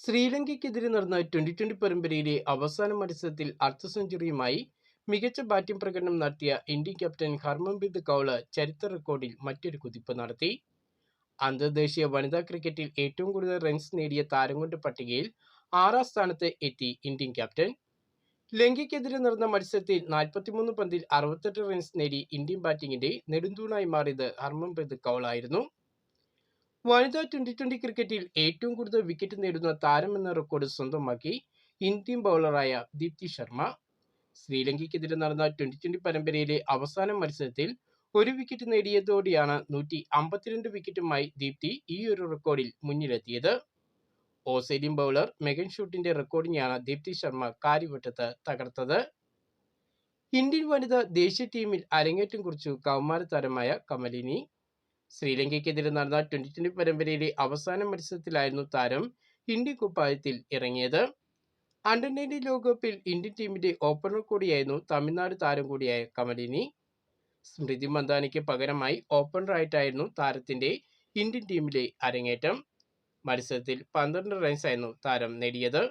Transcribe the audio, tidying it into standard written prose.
ശ്രീലങ്കയ്ക്കെതിരെ നടന്ന ട്വന്റി പരമ്പരയിലെ അവസാന മത്സരത്തിൽ അർദ്ധ സെഞ്ചുറിയുമായി മികച്ച ബാറ്റിംഗ് പ്രകടനം നടത്തിയ ഇന്ത്യൻ ക്യാപ്റ്റൻ ഹർമൻപ്രീത് കൗർ ചരിത്ര റെക്കോർഡിൽ മറ്റൊരു കുതിപ്പ് നടത്തി. അന്തർദേശീയ വനിതാ ക്രിക്കറ്റിൽ ഏറ്റവും കൂടുതൽ റൺസ് നേടിയ താരങ്ങളുടെ പട്ടികയിൽ 6ാം സ്ഥാനത്ത് എത്തി ഇന്ത്യൻ ക്യാപ്റ്റൻ. ലങ്കയ്ക്കെതിരെ നടന്ന മത്സരത്തിൽ 43 പന്തിൽ 68 റൺസ് നേടി ഇന്ത്യൻ ബാറ്റിംഗിന്റെ നെടുന്തൂണായി മാറിയത് ഹർമൻപ്രീത് കൗർ ആയിരുന്നു. വനിതാ ട്വന്റി ക്രിക്കറ്റിൽ ഏറ്റവും കൂടുതൽ വിക്കറ്റ് നേടുന്ന താരമെന്ന റെക്കോർഡ് സ്വന്തമാക്കി ഇന്ത്യൻ ബൗളറായ ദീപ്തി ശർമ്മ. ശ്രീലങ്കയ്ക്കെതിരെ നടന്ന ട്വന്റി പരമ്പരയിലെ അവസാന മത്സരത്തിൽ ഒരു വിക്കറ്റ് നേടിയതോടെയാണ് 152 വിക്കറ്റുമായി ദീപ്തി ഈ ഒരു റെക്കോർഡിൽ മുന്നിലെത്തിയത്. ഓസ്ട്രേലിയൻ ബൗളർ മെഗൻ ഷൂട്ടിന്റെ റെക്കോർഡിനെയാണ് ദീപ്തി ശർമ്മ കാര്യവട്ടത്ത് തകർത്തത്. ഇന്ത്യൻ വനിതാ ദേശീയ ടീമിൽ അരങ്ങേറ്റം കുറിച്ചു കൗമാര താരമായ കമലിനി. ശ്രീലങ്കയ്ക്കെതിരെ നടന്ന ട്വന്റി പരമ്പരയിലെ അവസാന മത്സരത്തിലായിരുന്നു താരം ഇന്ത്യൻ കുപ്പായത്തിൽ ഇറങ്ങിയത്. അണ്ടർ-19 ലോകകപ്പിൽ ഇന്ത്യൻ ടീമിന്റെ ഓപ്പണർ കൂടിയായിരുന്നു തമിഴ്നാട് താരം കൂടിയായ കമലിനി. സ്മൃതി മന്ദാനയ്ക്ക് പകരമായി ഓപ്പണറായിട്ടായിരുന്നു താരത്തിന്റെ ഇന്ത്യൻ ടീമിലെ അരങ്ങേറ്റം. മത്സരത്തിൽ 12 റൺസായിരുന്നു താരം നേടിയത്.